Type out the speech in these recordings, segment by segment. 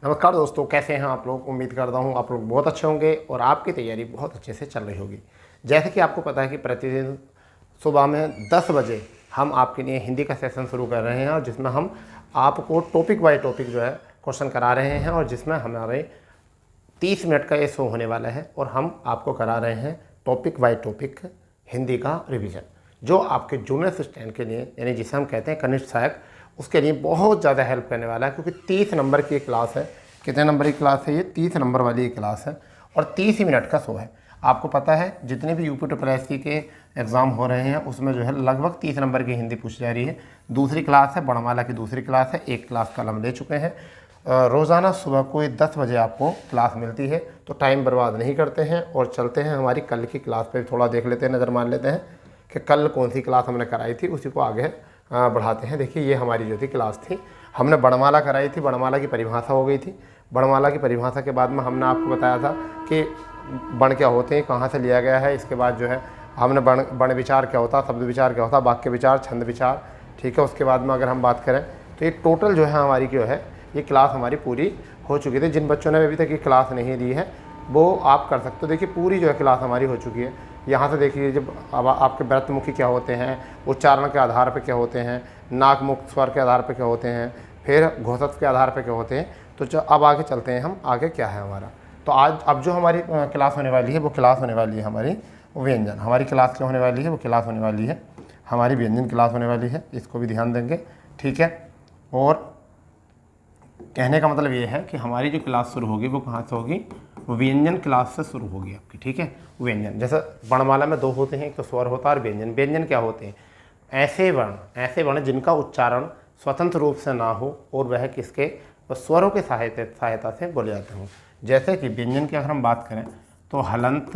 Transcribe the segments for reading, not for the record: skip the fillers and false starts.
नमस्कार दोस्तों, कैसे हैं आप लोग। उम्मीद करता हूं आप लोग बहुत अच्छे होंगे और आपकी तैयारी बहुत अच्छे से चल रही होगी। जैसे कि आपको पता है कि प्रतिदिन सुबह में 10 बजे हम आपके लिए हिंदी का सेशन शुरू कर रहे हैं और जिसमें हम आपको टॉपिक बाय टॉपिक जो है क्वेश्चन करा रहे हैं और जिसमें हमारे 30 मिनट का ये शो होने वाला है और हम आपको करा रहे हैं टॉपिक बाय टॉपिक हिंदी का रिवीजन, जो आपके जूनियर स्टैंड के लिए यानी जिसे हम कहते हैं कनिष्ठ सहायक, उसके लिए बहुत ज़्यादा हेल्प करने वाला है। क्योंकि 30 नंबर की क्लास है। कितने नंबर की क्लास है ये? 30 नंबर वाली क्लास है और 30 ही मिनट का शो है। आपको पता है जितने भी यूपी SSC के एग्ज़ाम हो रहे हैं उसमें जो है लगभग 30 नंबर की हिंदी पूछी जा रही है। दूसरी क्लास है वर्णमाला की, दूसरी क्लास है। एक क्लास कल हम ले चुके हैं। रोज़ाना सुबह को 10 बजे आपको क्लास मिलती है, तो टाइम बर्बाद नहीं करते हैं और चलते हैं हमारी कल की क्लास पे थोड़ा देख लेते हैं, नज़र मार लेते हैं कि कल कौन सी क्लास हमने कराई थी, उसी को आगे बढ़ाते हैं। देखिए ये हमारी जो थी क्लास थी, हमने वर्णमाला कराई थी। वर्णमाला की परिभाषा हो गई थी। वर्णमाला की परिभाषा के बाद में हमने आपको बताया था कि वर्ण क्या होते हैं, कहाँ से लिया गया है। इसके बाद जो है हमने वर्ण विचार क्या होता, शब्द विचार क्या होता, वाक्य विचार, छंद विचार, ठीक है। उसके बाद में अगर हम बात करें तो ये टोटल जो है हमारी जो है ये क्लास हमारी पूरी हो चुकी थी। जिन बच्चों ने अभी तक ये क्लास नहीं ली है वो आप कर सकते हो। देखिए पूरी जो है क्लास हमारी हो चुकी है। यहाँ से देखिए जब अब आपके व्रतमुखी क्या होते हैं, उच्चारण के आधार पर क्या होते हैं, नाक मुक्त स्वर के आधार पर क्या होते हैं, फिर घोषक के आधार पर क्या होते हैं। तो अब आगे चलते हैं हम, आगे क्या है हमारा। तो आज अब जो हमारी क्लास होने वाली है वो क्लास होने वाली है हमारी व्यंजन। हमारी क्लास क्या होने वाली है? वो क्लास होने वाली है हमारी व्यंजन क्लास होने वाली है। इसको भी ध्यान देंगे, ठीक है। और कहने का मतलब ये है कि हमारी जो क्लास शुरू होगी वो कहाँ से होगी? व्यंजन क्लास से शुरू होगी आपकी, ठीक है। व्यंजन जैसे वर्णमाला में 2 होते हैं, एक तो स्वर होता है और व्यंजन। व्यंजन क्या होते हैं? ऐसे वर्ण जिनका उच्चारण स्वतंत्र रूप से ना हो और वह किसके स्वरों के सहायता से बोले जाते हों। जैसे कि व्यंजन की अगर हम बात करें तो हलंत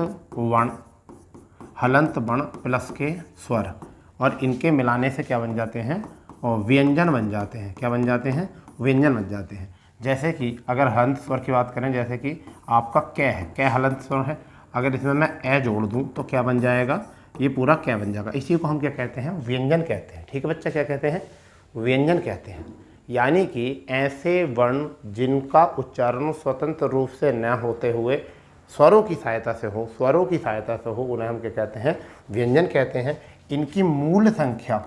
वर्ण प्लस के स्वर और इनके मिलाने से क्या बन जाते हैं? और व्यंजन बन जाते हैं। क्या बन जाते हैं? व्यंजन बन जाते हैं। जैसे कि अगर हलंत स्वर की बात करें, जैसे कि आपका कै है, कै हलंत स्वर है। अगर इसमें मैं ए जोड़ दूं तो क्या बन जाएगा? ये पूरा कै बन जाएगा। इसी को हम क्या कहते हैं? व्यंजन कहते हैं, ठीक है बच्चा। क्या कहते हैं? व्यंजन कहते हैं। यानी कि ऐसे वर्ण जिनका उच्चारण स्वतंत्र रूप से न होते हुए स्वरों की सहायता से हो, उन्हें हम क्या कहते हैं? व्यंजन कहते हैं। इनकी मूल संख्या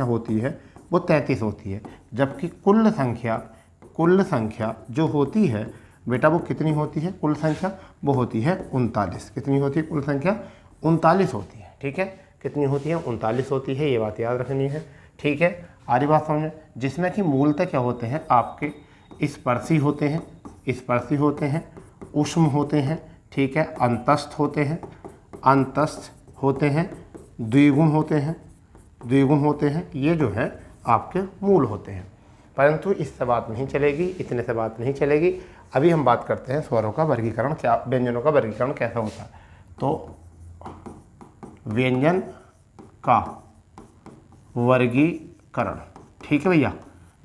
होती है वो 33 होती है। जबकि कुल संख्या जो होती है बेटा वो कितनी होती है? कुल संख्या वो होती है 39। कितनी होती है? कुल संख्या 39 होती है, ठीक है। कितनी होती है? 39 होती है। ये बात याद रखनी है, ठीक है। आरी बात समझे। जिसमें कि मूलतः क्या होते हैं आपके? स्पर्शी होते हैं, ऊष्म होते हैं, ठीक है। अंतस्थ होते हैं, द्विगुण होते हैं। ये जो है आपके मूल होते हैं। परंतु इससे बात नहीं चलेगी, इतने से बात नहीं चलेगी। अभी हम बात करते हैं स्वरों का वर्गीकरण, क्या व्यंजनों का वर्गीकरण कैसा होता है। तो व्यंजन का वर्गीकरण, ठीक है भैया।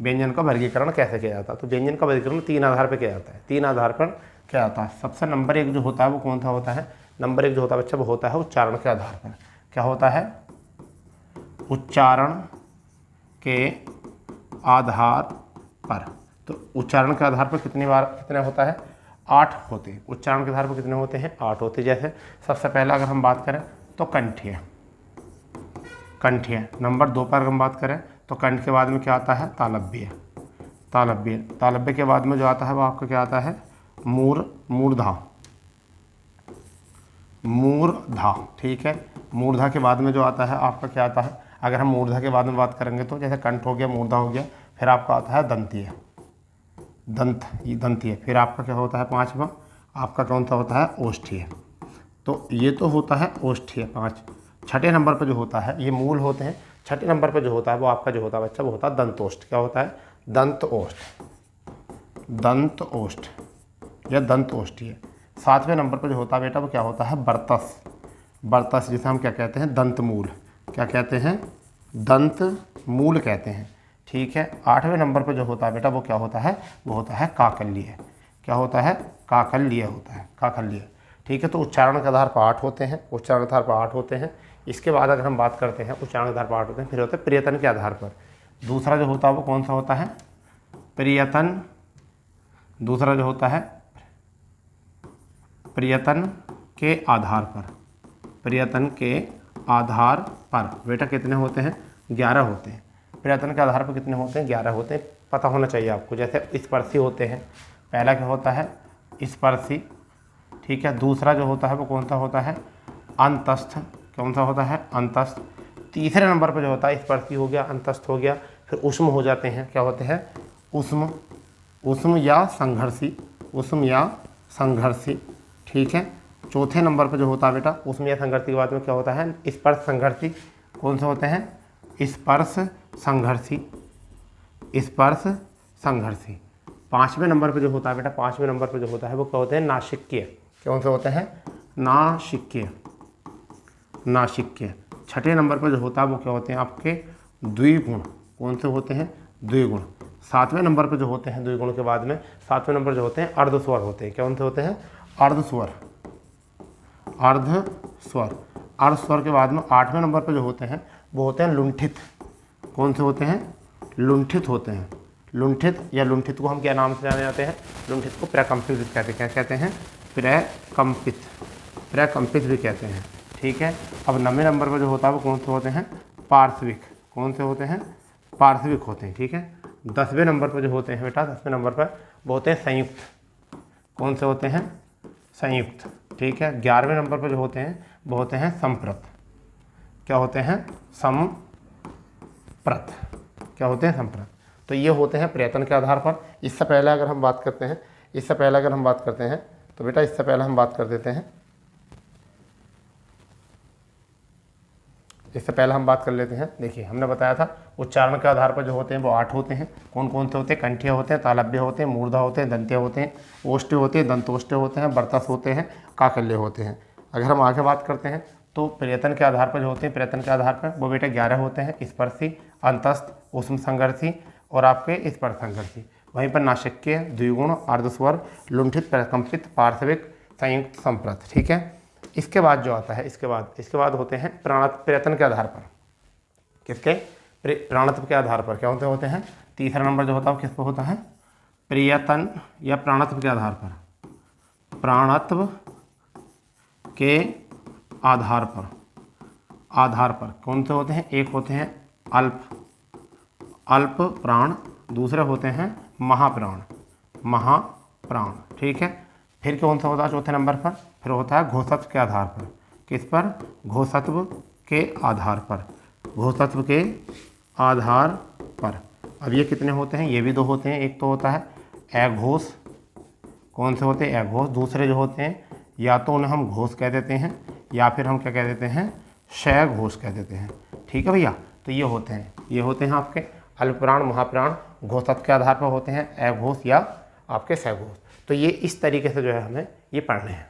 व्यंजन का वर्गीकरण कैसे किया जाता है? तो व्यंजन का वर्गीकरण 3 आधार पर किया जाता है। 3 आधार पर क्या आता है? सबसे नंबर 1 जो होता है वो कौन सा होता है? नंबर 1 जो होता है बच्चा वो होता है उच्चारण के आधार पर। क्या होता है? उच्चारण के आधार पर। तो उच्चारण के आधार पर कितने होता है? 8 होते हैं। उच्चारण के आधार पर कितने होते हैं? 8 होते हैं। जैसे सबसे पहला अगर हम बात करें तो कंठीय। नंबर 2 पर अगर हम बात करें तो कंठ के बाद में क्या आता है? तालव्य। तालव्य के बाद में जो आता है वो आपका क्या आता है? मूर्धा, ठीक है। मूर्धा के बाद में जो आता है आपका क्या आता है? अगर हम मूर्धा के बाद में बात करेंगे तो जैसे कंठ हो गया, मूर्धा हो गया, फिर आपका आता है दंतीय। फिर आपका क्या होता है? 5वां आपका कौन सा होता है? ओष्ठीय। तो ये तो होता है ओष्ठीय 5। छठे नंबर पर जो होता है ये मूल होते हैं। छठे नंबर पर जो होता है वो आपका जो होता है बच्चा वो होता है दंतोष्ठ। क्या होता है? दंतोष्ठ या दंतोष्ठीय। 7वें नंबर पर जो होता है बेटा वो क्या होता है? बर्तस, जिसे हम क्या कहते हैं? दंतमूल। क्या कहते हैं? दंतमूल कहते हैं, ठीक है। 8वें नंबर पर जो होता है बेटा वो क्या होता है? वो होता है काकल्य। क्या होता है? काकल्य, ठीक है। तो उच्चारण के आधार पर 8 होते हैं। इसके बाद अगर हम बात करते हैं उच्चारण के आधार पर 8 होते हैं, फिर होते हैं प्रयत्न के आधार पर। दूसरा जो होता है वो कौन सा होता है, प्रयत्न। दूसरा जो होता है प्रयत्न के आधार पर, प्रयत्न के आधार पर बेटा कितने होते हैं, 11 होते हैं। प्रयत्न के आधार पर कितने होते हैं, 11 होते हैं, पता होना चाहिए आपको। जैसे स्पर्शी होते हैं, पहला क्या होता है, स्पर्शी, ठीक है। दूसरा जो होता है वो कौन सा होता है, अंतस्थ। कौन सा होता है, अंतस्थ। तीसरे नंबर पर जो होता है स्पर्शी हो गया, अंतस्थ हो गया, फिर उष्म हो जाते हैं, क्या होते हैं, उष्म, उष्म या संघर्षी, उष्म या संघर्षी, ठीक है। चौथे नंबर पर जो होता है बेटा उष्म या संघर्षी के बाद में क्या होता है, स्पर्श संघर्षी। कौन से होते हैं, स्पर्श संघर्षी, स्पर्श संघर्षी। पाँचवें नंबर पर जो होता है बेटा, पाँचवें नंबर पर जो होता है वो क्या होते हैं, नासिक्य। कौन से होते हैं, नासिक्य, नासिक्य। छठे नंबर पर जो होता है वो क्या होते हैं आपके, द्विगुण। कौन से होते हैं, द्विगुण। सातवें नंबर पर जो होते हैं द्विगुण के बाद में, सातवें नंबर जो होते हैं अर्धस्वर होते हैं। कौन से होते हैं, अर्धस्वर, अर्धस्वर। अर्धस्वर के बाद में आठवें नंबर पर जो होते हैं वो होते हैं लुंठित। कौन से होते हैं, लुंठित होते हैं। लुंठित या लुंठित को हम क्या नाम से जाने जाते हैं, लुंठित को प्रकंपित कहते हैं। क्या कहते हैं, प्रकंपित, प्रकंपित भी कहते हैं, ठीक है। अब 9वें नंबर पर जो होता है वो कौन से होते हैं, पार्श्विक। कौन से होते हैं, पार्श्विक होते हैं, ठीक है। 10वें नंबर पर जो होते हैं बेटा, 10वें नंबर पर वो होते हैं संयुक्त। कौन से होते हैं, संयुक्त, ठीक है। 11वें नंबर पर जो होते हैं वो होते हैं संप्रत। क्या होते हैं, संप्रत। क्या होते हैं, संप्रत। तो ये होते हैं प्रयत्न के आधार पर। इससे पहले अगर हम बात करते हैं, इससे पहले अगर हम बात करते हैं तो बेटा इससे पहले हम बात कर देते हैं, इससे पहले हम बात कर लेते हैं। देखिए हमने बताया था उच्चारण के आधार पर जो होते हैं वो 8 होते हैं। कौन कौन से होते हैं, कंठीय होते हैं, तालव्य होते हैं, मूर्धा होते हैं, दंत्य होते हैं, ओष्ठ्य होते हैं, दंतोष्ठ्य होते हैं, बर्तस होते हैं, काकल्य होते हैं। अगर हम आगे बात करते हैं तो प्रयत्न के आधार पर जो होते हैं, प्रयत्न के आधार पर वो बेटा 11 होते हैं, स्पर्शी, अंतस्थ, उष्म संघर्षी और आपके स्पर्श संघर्षी। वहीं पर नासिक्य, द्विगुण, अर्धस्वर, लुंठित, प्रकंपित, पार्श्विक, संयुक्त, संप्रत, ठीक है। इसके बाद जो आता है, इसके बाद होते हैं प्रयत्न के आधार पर। किसके, प्राणत्व के आधार पर क्या होते हैं। तीसरा नंबर जो होता है किस पर होता है, प्रयत्न या प्राणत्व के आधार पर, प्राणत्व के आधार पर, आधार पर कौन से होते हैं, एक होते हैं अल्प, अल्प प्राण, दूसरे होते हैं महाप्राण, महाप्राण, ठीक है। फिर कौन सा होता है चौथे नंबर पर, फिर होता है घोषत्व के आधार पर। किस पर, घोषत्व के आधार पर, घोषत्व के आधार पर। अब ये कितने होते हैं, ये भी 2 होते हैं। एक तो होता है अघोष। कौन से होते हैं, अघोष। दूसरे जो होते हैं या तो उन्हें हम घोष कह देते हैं या फिर हम क्या कह देते हैं, शयघोष कह देते हैं, ठीक है भैया। तो ये होते हैं आपके अल्पप्राण, महाप्राण, घोषत्व के आधार पर होते हैं, अघोष या आपके शयघोष। तो ये इस तरीके से जो है हमें ये पढ़ने हैं,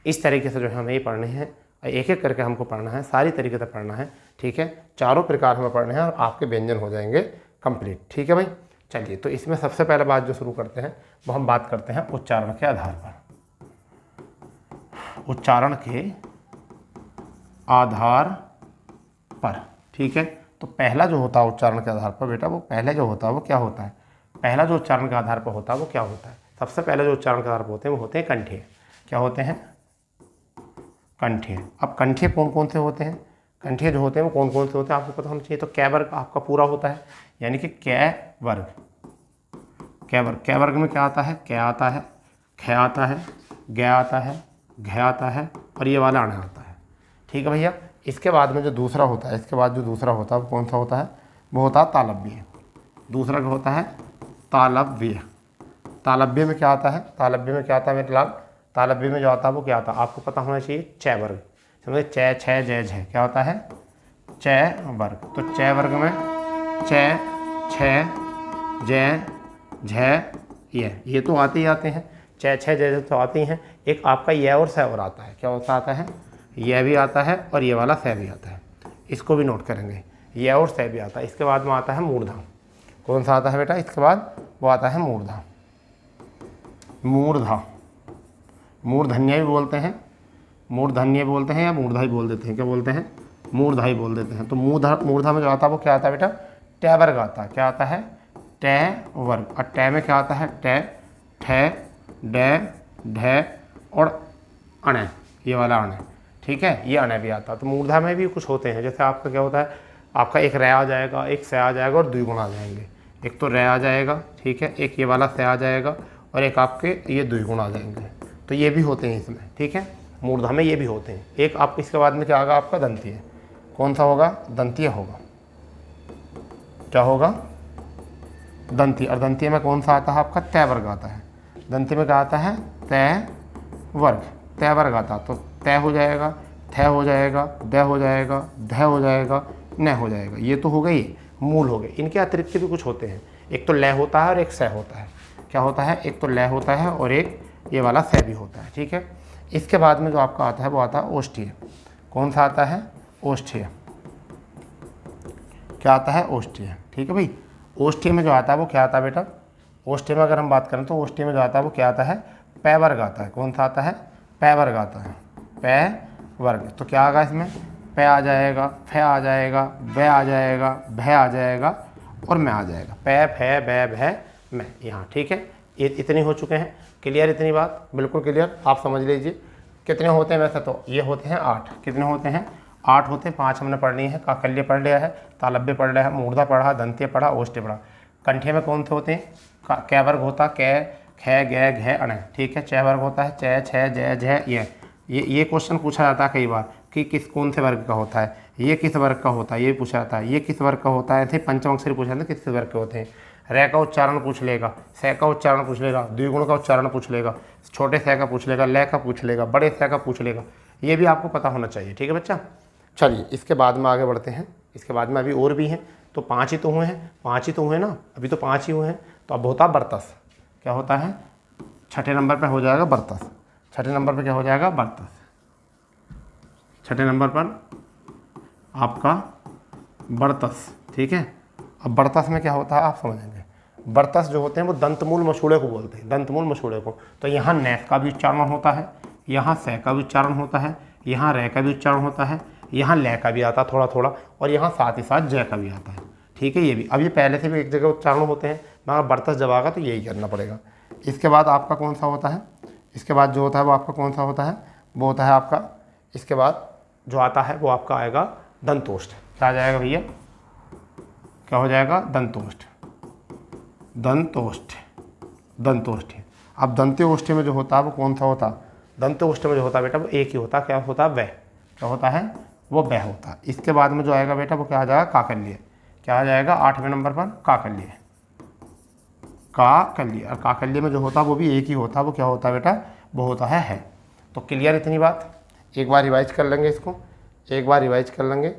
इस तरीके से जो है हमें ये पढ़ने हैं, एक एक करके हमको पढ़ना है, सारी तरीके से पढ़ना है, ठीक है। चारों प्रकार हमें पढ़ने हैं और आपके व्यंजन हो जाएंगे कंप्लीट, ठीक है भाई। चलिए तो इसमें सबसे पहले बात जो शुरू करते हैं वो हम बात करते हैं उच्चारण के आधार पर। उच्चारण के आधार पर, ठीक है। तो पहला जो होता है उच्चारण के आधार पर बेटा, वो पहले जो होता है वो क्या होता है, पहला जो उच्चारण के आधार पर होता है वो क्या होता है, सबसे पहले जो उच्चारण के आधार पर होते हैं वो होते हैं कंठीय। क्या होते हैं, कंठीय। अब कंठीय कौन कौन से होते हैं, कंठीय जो होते हैं वो कौन कौन से होते हैं आपको पता होना चाहिए। तो कै वर्ग आपका पूरा होता है, यानी कि कै वर्ग, कै वर्ग। कै वर्ग में क्या आता है, कै आता है, ख आता है, ग आता है, घ आता है और ये वाला अण आता है, ठीक है भैया। इसके बाद में जो दूसरा होता है, इसके बाद जो दूसरा होता है वो कौन सा होता है, वो होता है तालव्य। दूसरा क्या होता है, तालव्य। तालव्य में क्या आता है, तालव्य में क्या आता है मेरे लाल, तालव्य में जो आता है वो क्या आता है आपको पता होना चाहिए, च वर्ग। समझे, च, छ, ज, झ क्या होता है, च वर्ग। तो च वर्ग में च, छ, ज, झ, ये तो आते ही आते हैं, च, छ, ज तो आते ही हैं। एक आपका य और स और आता है, क्या होता आता है, यह भी आता है और ये वाला स भी आता है, इसको भी नोट करेंगे, यह और स भी आता है। इसके बाद में आता है मूर्धा। कौन सा आता है बेटा, इसके बाद वो आता है मूर्धा, मूर्धा, मूर्धन्य भी बोलते हैं, मूर्धन्य बोलते हैं या मूर्धा ही बोल देते हैं, क्या बोलते हैं, मूर्धा ही बोल देते हैं। तो मूर्धा में जो आता है वो क्या आता है बेटा, टै वर्ग आता है। क्या आता है? टै वर्ग। और टै में क्या आता है? टै, ठै, डै, ढै और अणै, ये वाला अणै। ठीक है, ये अणै भी आता है। तो मूर्धा में भी कुछ होते हैं, जैसे आपका क्या होता है, आपका एक रै आ जाएगा, एक से आ जाएगा और द्विगुण आ जाएंगे। एक तो रै आ जाएगा, ठीक है, एक ये वाला से आ जाएगा और एक आपके ये द्विगुण आ जाएंगे। तो ये भी होते हैं इसमें, ठीक है, मूर्धा में ये भी होते हैं। एक आप इसके बाद में क्या आएगा आपका? दंतीय। कौन सा होगा? दंतीय होगा। क्या होगा? दंतीय। और दंतीय में कौन सा आता है आपका? तै वर्ग आता है। दंतीय में क्या आता है? तै वर्ग। तै वर्ग आता है। तो तै हो जाएगा, थ हो जाएगा, द हो जाएगा, ध हो जाएगा, न हो जाएगा। ये तो हो गई, मूल हो गए। इनके अतिरिक्त भी कुछ होते हैं। एक तो लय होता है और एक स होता है। क्या होता है? एक तो लय होता है और एक ये वाला स भी होता है। ठीक है, इसके बाद में जो आपका आता है वो आता है ओष्ठीय। कौन सा आता है? ओष्ठीय। क्या आता है? ओष्ठीय। ठीक है भाई, ओष्ठीय में जो आता है वो क्या आता है बेटा? ओष्ठीय में अगर हम बात करें तो ओष्ठीय में जो आता है वो क्या आता है? पै वर्ग आता है। कौन सा आता है? पै वर्ग आता है। पै वर्ग। तो क्या आएगा इसमें? पै आ जाएगा, फै आ जाएगा, ब आ जाएगा, भ आ जाएगा और मैं आ जाएगा। पै, फै, बै, भै, मैं। यहाँ ठीक है, ये इतने हो चुके हैं। क्लियर? इतनी बात बिल्कुल क्लियर। आप समझ लीजिए कितने होते हैं वैसे तो ये होते हैं 8। कितने होते हैं? 8 होते हैं। 5 हमने पढ़ लिए हैं। काकल्य पढ़ लिया है, तालव्य पढ़ लिया है, मूर्धा पढ़ा, दंतीय पढ़ा, ओष्ठीय पढ़ा। कंठे में कौन से होते हैं? कै वर्ग होता, कै, ख, गै, घै, अण। ठीक है, चै वर्ग होता है, चै, छ, जै, झै, ये क्वेश्चन पूछा जाता है कई बार कि किस कौन से वर्ग का होता है, ये किस वर्ग का होता है, ये पूछा जाता है, ये किस वर्ग का होता है। ऐसे पंचम अक्षर पूछा जाता है किस वर्ग के होते हैं। रै का उच्चारण पूछ लेगा, स का उच्चारण पूछ लेगा, द्विगुण का उच्चारण पूछ लेगा, छोटे स का पूछ लेगा, लय का पूछ लेगा, बड़े स का पूछ लेगा। ये भी आपको पता होना चाहिए। ठीक है बच्चा, चलिए इसके बाद में आगे बढ़ते हैं। इसके बाद में अभी और भी हैं, तो 5 ही तो हुए हैं, 5 ही तो हुए ना, अभी तो 5 ही हुए हैं। तो अब होता बर्तस। क्या होता है? छठे नंबर पर हो जाएगा बर्तस। छठे नंबर पर क्या हो जाएगा? बर्तस। छठे नंबर पर आपका बर्तस। ठीक है, अब बर्तस में क्या होता है आप समझेंगे। बर्तस जो होते हैं वो दंतमूल मसूड़े को बोलते हैं, दंतमूल मसूड़े को। तो यहाँ नैफ का भी उच्चारण होता है, यहाँ स का भी उच्चारण होता है, यहाँ रै का भी उच्चारण होता है, यहाँ लय का भी आता है थोड़ा थोड़ा, और यहाँ साथ ही साथ जय का भी आता है। ठीक है, ये भी अब ये पहले से भी एक जगह उच्चारण होते हैं, मगर बर्तस जब आएगा तो यही करना पड़ेगा। इसके बाद आपका कौन सा होता है? इसके बाद जो होता है वो आपका कौन सा होता है? वो होता है आपका, इसके बाद जो आता है वो आपका आएगा दंतोष्ठ। क्या आ जाएगा भैया? क्या हो जाएगा? दंतोष्ठ। दंतोष्ठ, दंतोष्ठ। अब दंत्य ओष्ठ्य में जो होता है वो कौन सा होता है? दंत्य ओष्ठ्य में जो होता है बेटा वो एक ही होता है। क्या होता है? वह। क्या होता है? वो वह होता है। इसके बाद में जो आएगा बेटा वो क्या आ जाएगा? काकल्य। क्या आ जाएगा? 8वें नंबर पर काकल्य। काकल्य। और काकल्य में जो होता है वो भी एक ही होता है। वो क्या होता है बेटा? वो होता है। तो क्लियर इतनी बात? एक बार रिवाइज कर लेंगे इसको, एक बार रिवाइज कर लेंगे।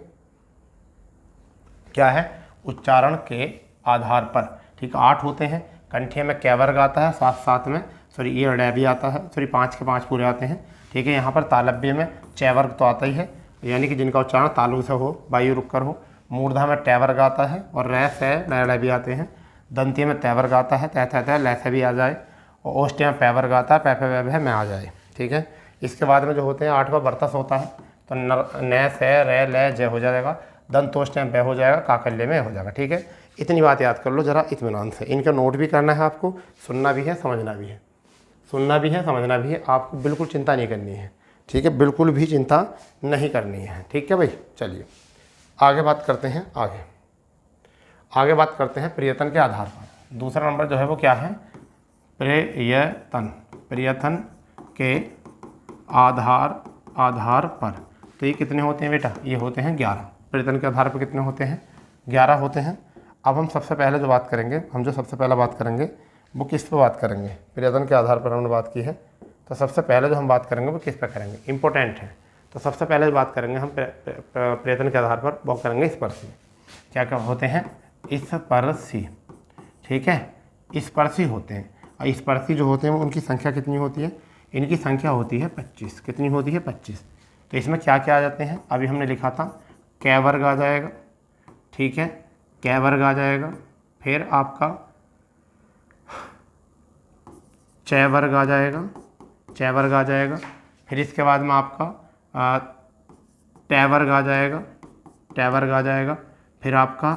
क्या है? उच्चारण के आधार पर। ठीक है, 8 होते हैं। कंठे में कै वर्ग आता है, साथ साथ में सॉरी ये अड़ै भी आता है, सॉरी 5 के 5 पूरे आते हैं। ठीक है, यहाँ पर तालव्य में चै वर्ग तो आता ही है, यानी कि जिनका उच्चारण तालु से हो, वायु रुक कर हो। मूर्धा में टै वर्ग आता है और रै से लय भी आते हैं। दंतीय में तै वर्ग आता है, तै तै लय से भी आ जाए। और ओष्ठ्य में पै वर्ग आता है, पै पै वै में आ जाए। ठीक है, इसके बाद में जो होते हैं 8वां बर्तस होता है, तो न से रै लय जय हो जाएगा, दंतोष्ठ में बै हो जाएगा, काकल्य में हो जाएगा। ठीक है, इतनी बात याद कर लो जरा इत्मीनान से। इनका नोट भी करना है आपको, सुनना भी है, समझना भी है, सुनना भी है, समझना भी है। आपको बिल्कुल चिंता नहीं करनी है। ठीक है, बिल्कुल भी चिंता नहीं करनी है। ठीक है भाई, चलिए आगे बात करते हैं। आगे बात करते हैं प्रियतन के आधार पर। दूसरा नंबर जो है वो क्या है? प्रियतन। प्रियतन के आधार पर। तो ये कितने होते हैं बेटा? ये होते हैं 11। प्रियतन के आधार पर कितने होते हैं? 11 होते हैं। अब हम सबसे पहले जो बात करेंगे, सबसे पहले बात करेंगे वो किस पे बात करेंगे? प्रियतन के आधार पर हमने बात की है, तो सबसे पहले जो हम बात करेंगे वो किस पे करेंगे? इंपॉर्टेंट है। तो सबसे पहले जो बात करेंगे हम प्रियतन के आधार पर वो करेंगे स्पर्शी। क्या क्या होते हैं? स्पर्शी। ठीक है, स्पर्शी होते हैं। और स्पर्शी जो होते हैं उनकी संख्या कितनी होती है? इनकी संख्या होती है 25। कितनी होती है? 25। तो इसमें क्या क्या आ जाते हैं? अभी हमने लिखा था कै वर्ग आ जाएगा। ठीक है, कै वर्ग आ जाएगा। फिर आपका चै वर्ग आ जाएगा, चै वर्ग आ जाएगा। फिर इसके बाद में आपका टै वर्ग आ जाएगा, टै वर्ग आ जाएगा। फिर आपका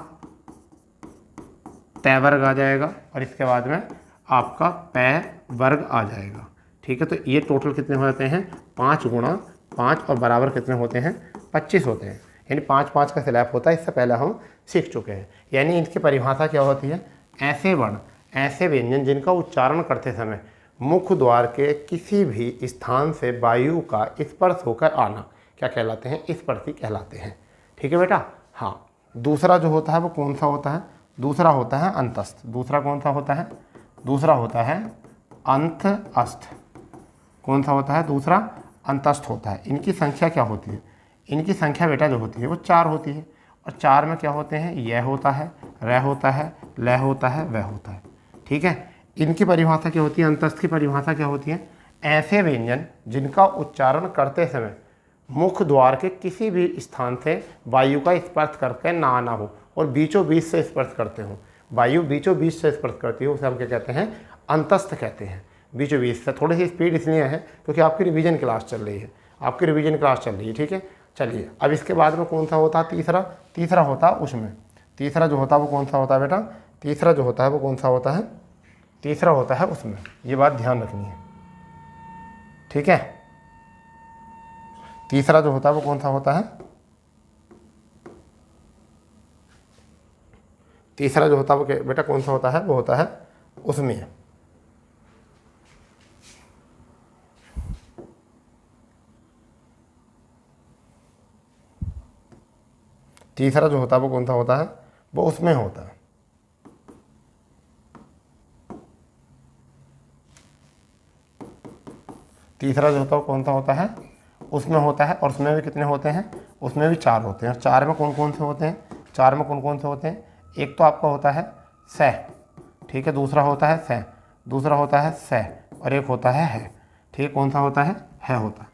तय वर्ग आ जाएगा और इसके बाद में आपका पै वर्ग आ जाएगा। ठीक है, तो ये टोटल कितने हो जाते हैं 5 गुणा 5 और बराबर कितने होते हैं 25 होते हैं। यानी 5 5 का स्लैब होता है, इससे पहले हम सीख चुके हैं। यानी इनकी परिभाषा क्या होती है, ऐसे वर्ण ऐसे व्यंजन जिनका उच्चारण करते समय मुख द्वार के किसी भी स्थान से वायु का स्पर्श होकर आना क्या कहलाते हैं, स्पर्शी कहलाते हैं। ठीक है बेटा। हाँ, दूसरा जो होता है वो कौन सा होता है, दूसरा होता है अंतस्थ। दूसरा कौन सा होता है, दूसरा होता है अंतस्थ। कौन सा होता है, दूसरा अंतस्थ होता है। इनकी संख्या क्या होती है, इनकी संख्या बेटा जो होती है वो 4 होती है। और 4 में क्या होते हैं, यह होता है, र होता है, ल होता है, वह होता है। ठीक है, इनकी परिभाषा क्या होती है, अंतस्थ की परिभाषा क्या होती है, ऐसे व्यंजन जिनका उच्चारण करते समय मुख द्वार के किसी भी स्थान से वायु का स्पर्श करके ना आना हो और बीचों बीच से स्पर्श करते हो, वायु बीचों बीच से स्पर्श करती हो, उसे हम क्या कहते हैं, अंतस्थ कहते हैं। बीचों बीच से थोड़ी सी स्पीड इसलिए है क्योंकि आपकी रिवीजन क्लास चल रही है, आपकी रिवीजन क्लास चल रही है। ठीक है, चलिए अब इसके बाद में कौन सा होता है, तीसरा होता है उसमें। तीसरा जो होता है वो कौन सा होता है बेटा, तीसरा जो होता है वो कौन सा होता है, तीसरा होता है उसमें। ये बात ध्यान रखनी है। ठीक है, तीसरा जो होता है वो कौन सा होता है, तीसरा जो होता है वो बेटा कौन सा होता है, वो होता है उसमें। तीसरा जो होता है वो कौन सा होता है, वो उसमें होता है। तीसरा जो होता है वो कौन सा होता है, उसमें होता है। और उसमें भी कितने होते हैं, उसमें भी 4 होते हैं। और 4 में कौन कौन से होते हैं, 4 में कौन कौन से होते हैं, एक तो आपका होता है स। ठीक है, दूसरा होता है स, दूसरा होता है स, और एक होता है। ठीक है, कौन सा होता है होता है।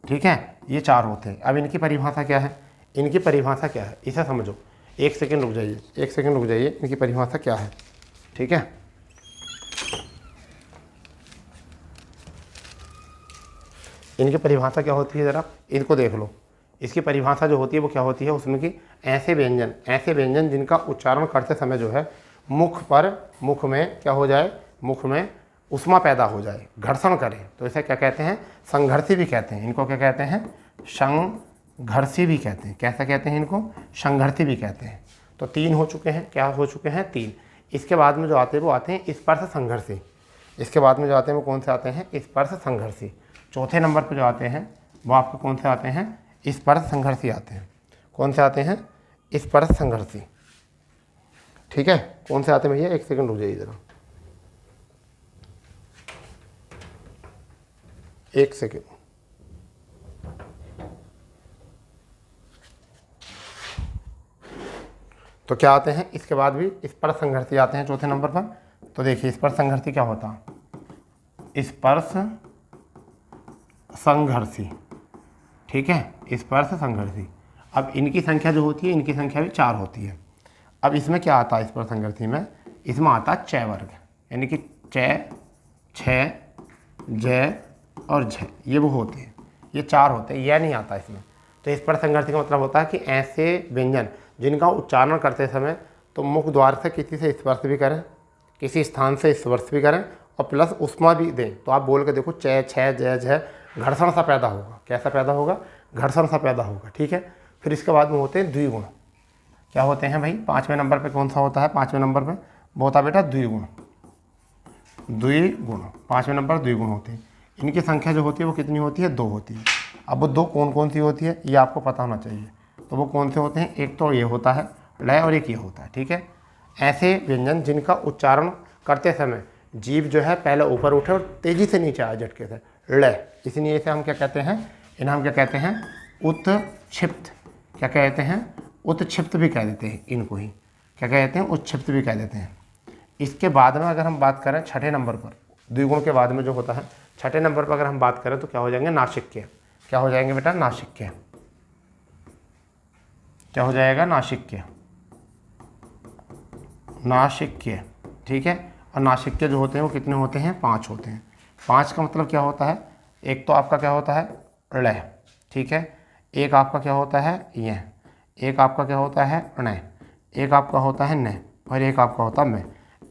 ठीक है, ये 4 होते हैं। अब इनकी परिभाषा क्या है, इनकी परिभाषा क्या है इसे समझो। एक सेकंड रुक जाइए, एक सेकंड रुक जाइए, इनकी परिभाषा क्या है। ठीक है, इनकी परिभाषा क्या होती है, ज़रा इनको देख लो। इसकी परिभाषा जो होती है वो क्या होती है उसमें कि ऐसे व्यंजन जिनका उच्चारण करते समय जो है मुख में क्या हो जाए, मुख में उष्मा पैदा हो जाए, घर्षण करे, तो इसे क्या कहते हैं, संघर्षी भी कहते हैं। इनको क्या कहते हैं, संघर्षी भी कहते हैं। कैसा कहते हैं इनको, संघर्षी भी कहते हैं। तो 3 हो चुके हैं, क्या हो चुके हैं 3। इसके बाद में जो आते हैं वो आते हैं स्पर्श संघर्षी। इसके बाद में जो आते हैं वो कौन से आते हैं, स्पर्श संघर्षी। चौथे नंबर पर जो आते हैं वो आपको कौन से आते हैं, स्पर्श संघर्षी आते हैं। कौन से आते हैं, स्पर्श संघर्षी। ठीक है, कौन से आते हैं भैया, एक सेकंड रुक जाइए जरा, एक सेकंड। तो क्या आते हैं, इसके बाद भी स्पर्श संघर्षी आते हैं चौथे नंबर पर। तो देखिए स्पर्श संघर्षी क्या होता है, स्पर्श संघर्षी। ठीक है, स्पर्श संघर्षी। अब इनकी संख्या जो होती है, इनकी संख्या भी 4 होती है। अब इसमें क्या आता है स्पर्श संघर्षी में, इसमें आता है च वर्ग, यानी कि च, छ, ज और झ, ये वो होते हैं, ये 4 होते हैं, यह नहीं आता इसमें। तो स्पर्श संघर्षी का मतलब होता है कि ऐसे व्यंजन जिनका उच्चारण करते समय तो मुख द्वार से किसी से स्पर्श भी करें, किसी स्थान से स्पर्श भी करें और प्लस उष्मा भी दें। तो आप बोल के देखो च, छ, ज, झ, घर्षण सा पैदा होगा। कैसा पैदा होगा, घर्षण सा पैदा होगा। ठीक है, फिर इसके बाद में होते हैं द्विगुण। क्या होते हैं भाई, 5वें नंबर पे कौन सा होता है, 5वें नंबर पे वो होता है बेटा द्विगुण। द्विगुण 5वें नंबर द्विगुण होते हैं। इनकी संख्या जो होती है वो कितनी होती है, 2 होती है। अब वो 2 कौन कौन सी होती है ये आपको पता होना चाहिए। तो वो कौन से होते हैं, एक तो ये होता है लय और एक ये होता है। ठीक है, ऐसे व्यंजन जिनका उच्चारण करते समय जीभ जो है पहले ऊपर उठे और तेजी से नीचे आए झटके से, लय, इसलिए इसे हम क्या कहते हैं, इन्हें हम क्या कहते हैं, उत्क्षिप्त। क्या कहते हैं, उत्क्षिप्त भी कह देते हैं इनको ही, क्या कहते हैं, उत्क्षिप्त भी कह देते हैं। इसके बाद में अगर हम बात करें छठे नंबर पर, द्विगुण के बाद में जो होता है छठे नंबर पर अगर हम बात करें तो क्या हो जाएंगे, नासिक्य। क्या हो जाएंगे बेटा, नासिक्य। क्या हो जाएगा, नासिक्य, नासिक्य। ठीक है, और नासिक्य जो होते हैं वो कितने होते हैं, 5 होते हैं। 5 का मतलब क्या होता है, एक तो आपका क्या होता है लय। ठीक है, एक आपका क्या होता है यह, एक आपका क्या होता है ण, एक आपका होता है न, और एक आपका होता है मैं।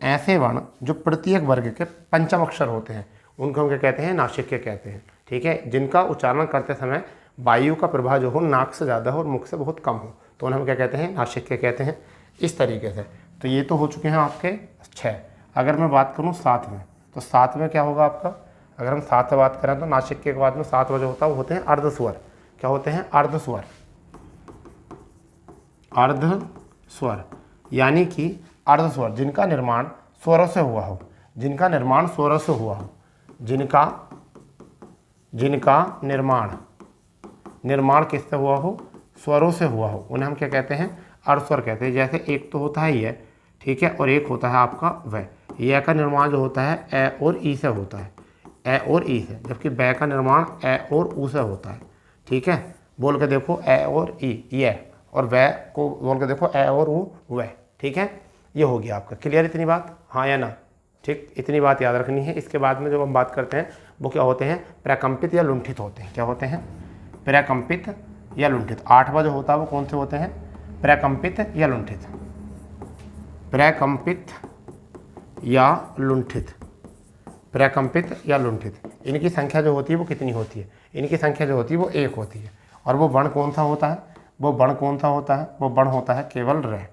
ऐसे वर्ण जो प्रत्येक वर्ग के पंचम अक्षर होते हैं उनको हम क्या कहते हैं, नासिक्य कहते हैं। ठीक है, जिनका उच्चारण करते समय वायु का प्रवाह जो हो नाक से ज़्यादा हो और मुख से बहुत कम हो तो उन्हें हम क्या कहते हैं, नासिक्य कहते हैं। इस तरीके से तो ये तो हो चुके हैं आपके 6। अगर मैं बात करूँ 7 में, तो 7 में क्या होगा आपका, अगर हम 7 से बात करें तो नासिक्य के बाद में 7 जो होता है वो होते हैं अर्धस्वर। क्या होते हैं, अर्धस्वर। अर्धस्वर यानी कि अर्धस्वर जिनका निर्माण स्वरों से हुआ हो, जिनका निर्माण स्वरों से हुआ हो, जिनका निर्माण किससे हुआ हो, स्वरों से हुआ हो, उन्हें हम क्या कहते हैं, अर्धस्वर कहते हैं। जैसे एक तो होता है ये, ठीक है, और एक होता है आपका वह। यह का निर्माण जो होता है ए और ई से होता है, ए और ई से, जबकि बै का निर्माण ए और ऊ से होता है। ठीक है, बोल के देखो ए और ई ये, और वह को बोल के देखो ए और ऊ वह। ठीक है, ये हो गया आपका। क्लियर इतनी बात, हाँ या ना? ठीक, इतनी बात याद रखनी है। इसके बाद में जब हम बात करते हैं वो क्या होते हैं, प्रकंपित या लुंठित होते हैं। क्या होते हैं, प्रकंपित या लुंठित। 8वां जो होता है वो कौन से होते हैं, प्रकंपित या लुंठित। प्रकंपित या लुंठित, प्रकंपित या लुंठित। इनकी संख्या जो होती है वो कितनी होती है, इनकी संख्या जो होती है वो 1 होती है। और वो वर्ण कौन सा होता है, वो वर्ण कौन सा होता है, वो वर्ण होता है केवल र।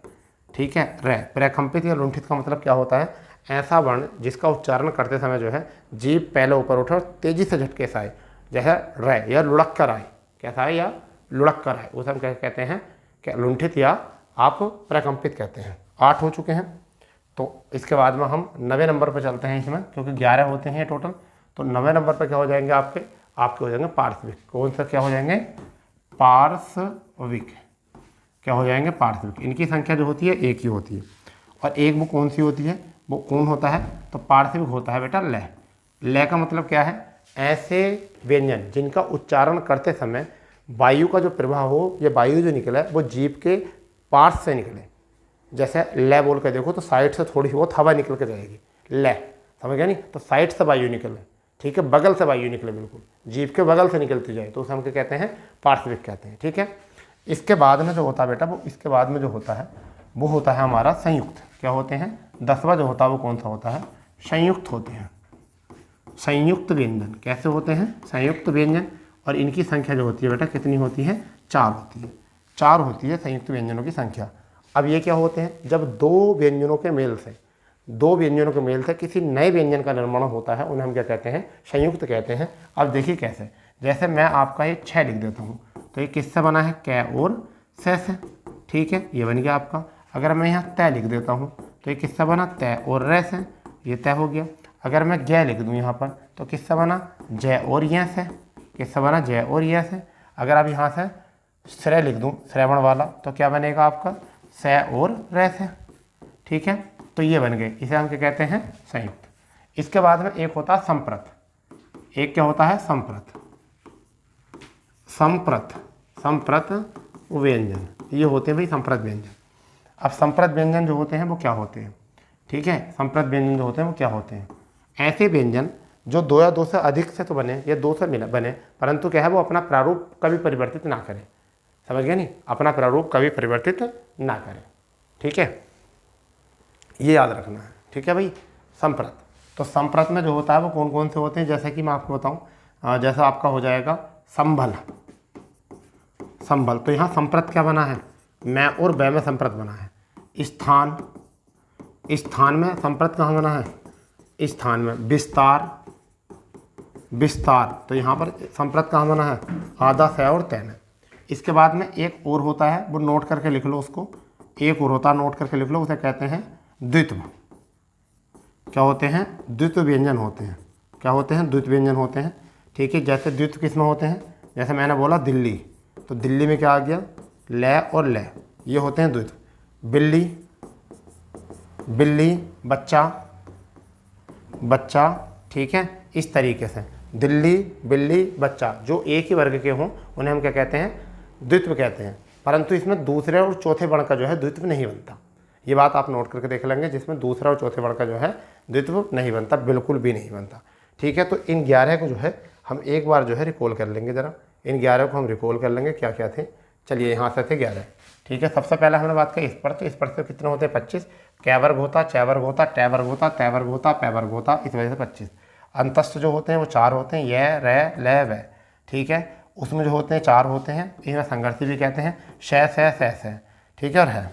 ठीक है, र। प्रकंपित या लुंठित का मतलब क्या होता है, ऐसा वर्ण जिसका उच्चारण करते समय जो है जीभ पहले ऊपर उठे और तेजी से झटके से आए, जैसे र या लुढ़क कर आए। कैसा है, या लुढ़क कर आए, उसे हम क्या कहते हैं, क्या लुंठित या आप प्रकंपित कहते हैं। 8 हो चुके हैं। तो इसके बाद में हम 9वें नंबर पर चलते हैं इसमें, क्योंकि 11 होते हैं टोटल। तो 9वें नंबर पर क्या हो जाएंगे आपके हो जाएंगे पार्श्विक। कौन सा क्या हो जाएंगे, पार्श्विक। क्या हो जाएंगे, पार्श्विक। इनकी संख्या जो होती है 1 ही होती है। और एक वो कौन सी होती है, वो कौन होता है, तो पार्श्विक होता है बेटा लय। लय का मतलब क्या है, ऐसे व्यंजन जिनका उच्चारण करते समय वायु का जो प्रवाह हो, या वायु जो निकले वो जीभ के पार्श्व से निकले। जैसे लय बोल के देखो तो साइड से थोड़ी बहुत हवा निकल के जाएगी, लय, समझ गया नहीं? तो साइड से वायु निकले, ठीक है, बगल से वायु निकले, बिल्कुल जीभ के बगल से निकलती जाए, तो उसे हम क्या कहते हैं, पार्श्विक कहते हैं। ठीक है, इसके बाद में जो होता है बेटा, वो इसके बाद में जो होता है वो होता है हमारा संयुक्त। क्या होते हैं, 10वां जो होता है वो कौन सा होता है, संयुक्त होते हैं। संयुक्त व्यंजन कैसे होते हैं, संयुक्त व्यंजन। और इनकी संख्या जो होती है बेटा कितनी होती है, 4 होती है। 4 होती है संयुक्त व्यंजनों की संख्या। अब ये क्या होते हैं, जब दो व्यंजनों के मेल से किसी नए व्यंजन का निर्माण होता है, उन्हें हम क्या कहते हैं, संयुक्त कहते हैं। अब देखिए कैसे, जैसे मैं आपका ये 6 लिख देता हूँ, तो ये किससे बना है, कै और से। ठीक है, ये बन गया आपका। अगर मैं यहाँ तय लिख देता हूँ तो ये किससे बना, तय और रे से, ये तय हो गया। अगर मैं गे लिख दूँ यहाँ पर तो किससे बना, जय और ये से, किससे बना, जय और ये से। अगर आप यहाँ से श्रय लिख दूँ, श्रवण वाला, तो क्या बनेगा आपका, से और रे से। ठीक है, तो ये बन गए, इसे हम क्या कहते हैं, संयुक्त। इसके बाद में एक होता है संप्रत। एक क्या होता है, संप्रत व्यंजन। ये होते हैं भाई संप्रत व्यंजन। अब संप्रत व्यंजन जो होते हैं वो क्या होते हैं, ठीक है, संप्रत व्यंजन जो होते हैं वो क्या होते हैं, ऐसे व्यंजन जो 2 या 2 से अधिक से तो बने या 2 से बने, परंतु क्या है वो अपना प्रारूप कभी परिवर्तित ना करें। समझ गए नहीं, अपना प्रारूप कभी परिवर्तित ना करें। ठीक है, ये याद रखना है। ठीक है भाई, संप्रत। तो संप्रत में जो होता है वो कौन कौन से होते हैं, जैसे कि मैं आपको बताऊं, जैसा आपका हो जाएगा संभल। तो यहाँ संप्रत क्या बना है, मैं और बै में संप्रत बना है। स्थान में संप्रत कहाँ बना है, स्थान में। विस्तार, तो यहाँ पर संप्रत कहाँ बना है, आधा से और तय में। इसके बाद में एक और होता है, वो नोट करके लिख लो उसको, एक और होता है, नोट करके लिख लो, उसे कहते हैं द्वित्व। क्या होते हैं, द्वित्व व्यंजन होते हैं। क्या होते हैं, द्वित्व व्यंजन होते हैं। ठीक है, जैसे द्वित्व किसमें होते हैं, जैसे मैंने बोला दिल्ली, तो दिल्ली में क्या आ गया, लय और लय, ये होते हैं द्वित्व। बिल्ली, बच्चा। ठीक है, इस तरीके से दिल्ली, बिल्ली, बच्चा जो एक ही वर्ग के हों उन्हें हम क्या कहते हैं, द्वित्व कहते हैं। परंतु इसमें दूसरे और चौथे वर्ण का जो है द्वित्व नहीं बनता। ये बात आप नोट करके देख लेंगे, जिसमें दूसरा और चौथे वर्ण का जो है द्वित्व नहीं बनता, बिल्कुल भी नहीं बनता। ठीक है, तो इन 11 को जो है हम एक बार जो है रिकॉल कर लेंगे। ज़रा इन 11 को हम रिकॉल कर लेंगे, क्या क्या थे। चलिए यहाँ से थे 11। ठीक। ठीक है। सबसे पहले हमने बात की इस पर, तो इस पर से कितने होते हैं 25, कै वर्ग होता, च वर्ग होता, ट वर्ग होता, त वर्ग होता, पै वर्ग होता, इस वजह से 25। अंतस्थ जो होते हैं वो 4 होते हैं, य रै ल वै, ठीक है। उसमें जो होते हैं 4 होते हैं, इन्हें संघर्षी भी कहते हैं, श स, ठीक है और है।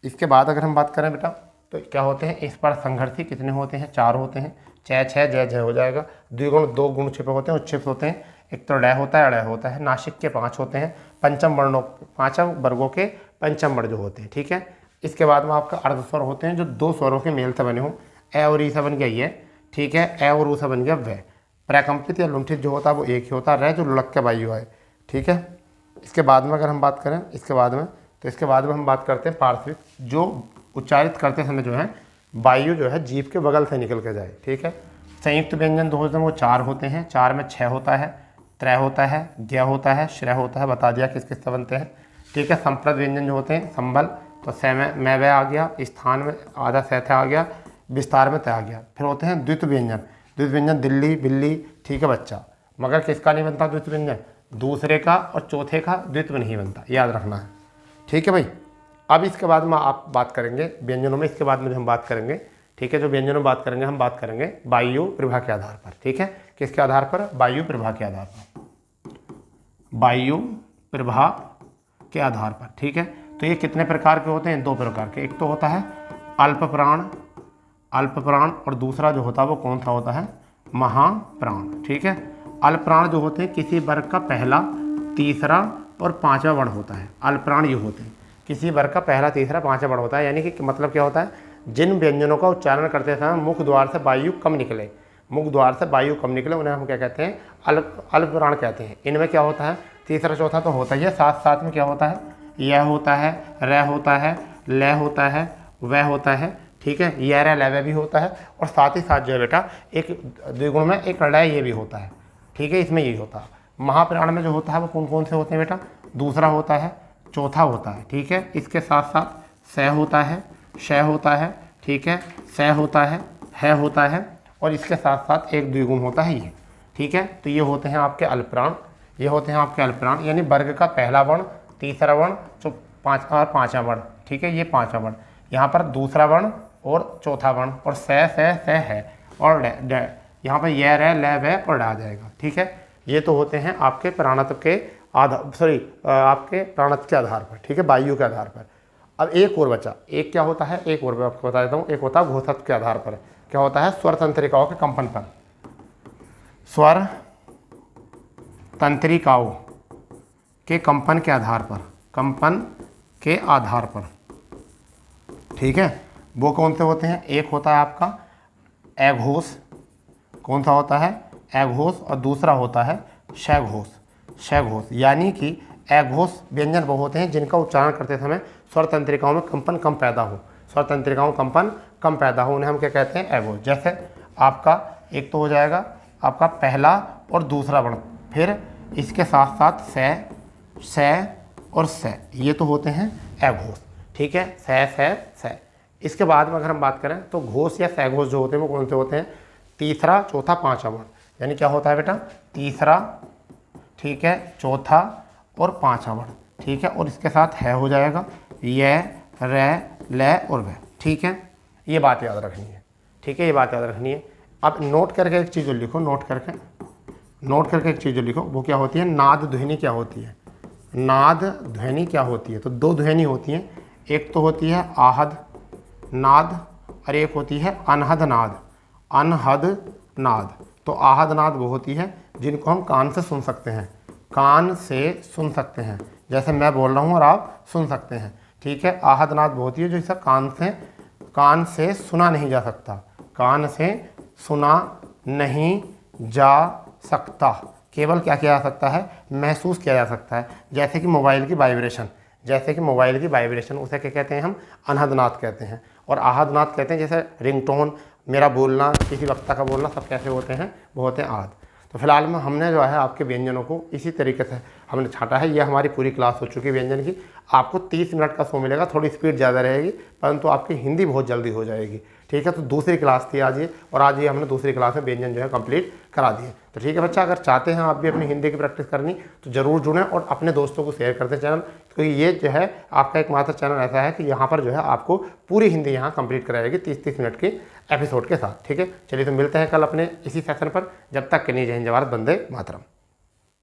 इसके बाद अगर हम बात करें बेटा तो क्या होते हैं इस पर संघर्षी कितने होते हैं 4 होते हैं, च छ जय जय हो जाएगा। द्विगुण 2 गुण छिपे होते हैं, उच्छिप्त होते हैं, एक तो ड होता है अड़ होता है। नासिक के 5 होते हैं, पंचम वर्णों 5 वर्गों के पंचम वर्ण जो होते हैं, ठीक है। इसके बाद में आपका अर्धस्वर होते हैं जो 2 स्वरों के मेल से बने हों, ए और ई से बन गया ये, ठीक है, ए और ऊ से बन गया वह। प्रकंपित या लुंठित जो होता है वो एक ही होता है, रह जो लुढ़क के वायु है, ठीक है। इसके बाद में अगर हम बात करें इसके बाद में हम बात करते हैं पार्श्विक, जो उच्चारित करते समय जो है वायु जो है जीभ के बगल से निकल के जाए, ठीक है। संयुक्त व्यंजन 2 होते हैं वो 4 होते हैं, 4 में 6 होता है, त्रय होता है, ज्ञ होता है, श्रय होता है, बता दिया किस किस से बनते हैं, ठीक है। संप्रद व्यंजन जो होते हैं संबल, तो स में मैं वह आ गया, स्थान में आधा थ आ गया, विस्तार में तय आ गया। फिर होते हैं द्वित व्यंजन दिल्ली बिल्ली, ठीक है बच्चा, मगर किसका नहीं बनता द्वित व्यंजन, दूसरे का और चौथे का द्वित में नहीं बनता, याद रखना है, ठीक है भाई। अब इसके बाद में आप बात करेंगे व्यंजनों में, इसके बाद में जो हम बात करेंगे, ठीक है, जो व्यंजनों में बात करेंगे हम बात करेंगे वायु प्रभा के आधार पर, ठीक है। किसके आधार पर, वायु प्रभा के आधार पर, वायु प्रभा के आधार पर, ठीक है। तो ये कितने प्रकार के होते हैं, 2 प्रकार के, एक तो होता है अल्प प्राण और दूसरा जो होता है वो कौन सा होता है, महाप्राण, ठीक है। अल्प प्राण जो होते हैं किसी वर्ग का पहला, तीसरा और 5वां वर्ण होता है, अल्प प्राण ये होते हैं किसी वर्ग का पहला, तीसरा, 5वां वर्ण होता है। यानी कि मतलब क्या होता है, जिन व्यंजनों का उच्चारण करते समय मुख द्वार से वायु कम निकले, उन्हें हम क्या कहते हैं, अल्प प्राण कहते हैं। इनमें क्या होता है, तीसरा चौथा तो होता ही है, साथ साथ में क्या होता है, यह होता है, र होता है, ल होता है, वह होता है, ठीक है, यह र ल वह भी होता है, और साथ ही साथ जो है बेटा एक द्विगुण में एक ड़ ये भी होता है, ठीक है, इसमें यही होता है। महाप्राण में जो होता है वो कौन कौन से होते हैं बेटा, दूसरा होता है, चौथा होता है, ठीक है। इसके साथ साथ स होता है, श होता है, ठीक है, स होता है होता है, और इसके साथ साथ एक द्विगुण होता है ये, ठीक है। तो ये होते हैं आपके अल्पप्राण, यानी वर्ग का पहला वर्ण, तीसरा वर्ण, 5वां वर्ण, ठीक है, ये 5वां वर्ण, यहाँ पर दूसरा वर्ण और चौथा वर्ण, और स है, और ड यहाँ पर यह र ल वह और ड आ जाएगा, ठीक है। ये तो होते हैं आपके प्राणत्व के आपके प्राणत्व के आधार पर, ठीक है, वायु के आधार पर। अब एक और बचा, एक क्या होता है, एक और मैं आपको बता देता हूँ, एक होता है घोषत्व के आधार पर, क्या होता है, स्वर तंत्रिकाओं के कंपन पर, स्वर तंत्रिकाओं के कंपन के आधार पर, ठीक है। वो कौन से होते हैं, एक होता है आपका अघोष, कौन सा होता है, अघोष, और दूसरा होता है शघोष। यानी कि अघोष व्यंजन वो होते हैं जिनका उच्चारण करते समय स्वर तंत्रिकाओं में कंपन कम पैदा हो, उन्हें हम क्या कहते हैं, अघोष। जैसे आपका एक तो हो जाएगा आपका पहला और दूसरा वर्ण, फिर इसके साथ साथ स और स, ये तो होते हैं अघोष, ठीक है, स। इसके बाद में अगर हम बात करें तो घोष या सघोष जो होते हैं वो कौन से होते हैं, तीसरा, चौथा, 5वां वर्ण। यानी क्या होता है बेटा, तीसरा, ठीक है, चौथा और 5वां वर्ण, ठीक है, और इसके साथ है हो जाएगा यह, र, ल और वह, ठीक है। ये बात याद रखनी है, ठीक है, ये बात याद रखनी है। अब नोट करके एक चीज़ लिखो, नोट करके एक चीज़ लिखो, वो क्या होती है, नाद ध्वनि क्या होती है, नाद ध्वनि क्या होती है। तो 2 ध्वनि होती हैं, एक तो होती है आहद नाद और एक होती है अनहद नाद। तो आहद नाद वो होती है जिनको हम कान से सुन सकते हैं, जैसे मैं बोल रहा हूँ और आप सुन सकते हैं, ठीक है। आहद नाद वो होती है जो इसे कान से सुना नहीं जा सकता, केवल क्या किया जा सकता है, महसूस किया जा सकता है। जैसे कि मोबाइल की वाइब्रेशन, उसे क्या कहते हैं हम, अनहदनाद कहते हैं, और आहदनाद कहते हैं। जैसे रिंगटोन, मेरा बोलना, किसी वक्ता का बोलना, सब कैसे होते हैं, वो होते हैं आहद। तो फिलहाल में हमने जो है आपके व्यंजनों को इसी तरीके से हमने छांटा है। यह हमारी पूरी क्लास हो चुकी है व्यंजन की। आपको 30 मिनट का शो मिलेगा, थोड़ी स्पीड ज़्यादा रहेगी, परंतु आपकी हिंदी बहुत जल्दी हो जाएगी। ठीक है, तो दूसरी क्लास थी आज ये, और आज ये हमने दूसरी क्लास में व्यंजन जो है कंप्लीट करा दिए। तो ठीक है बच्चा, अगर चाहते हैं आप भी अपनी हिंदी की प्रैक्टिस करनी तो ज़रूर जुड़ें और अपने दोस्तों को शेयर कर दें चैनल, क्योंकि ये जो है आपका एकमात्र चैनल ऐसा है कि यहाँ पर जो है आपको पूरी हिंदी यहाँ कंप्लीट कराएगी 30-30 मिनट के एपिसोड के साथ। ठीक है, चलिए तो मिलते हैं कल अपने इसी सेशन पर। जब तक के लिए जय हिंद, जय भारत, वंदे मातरम।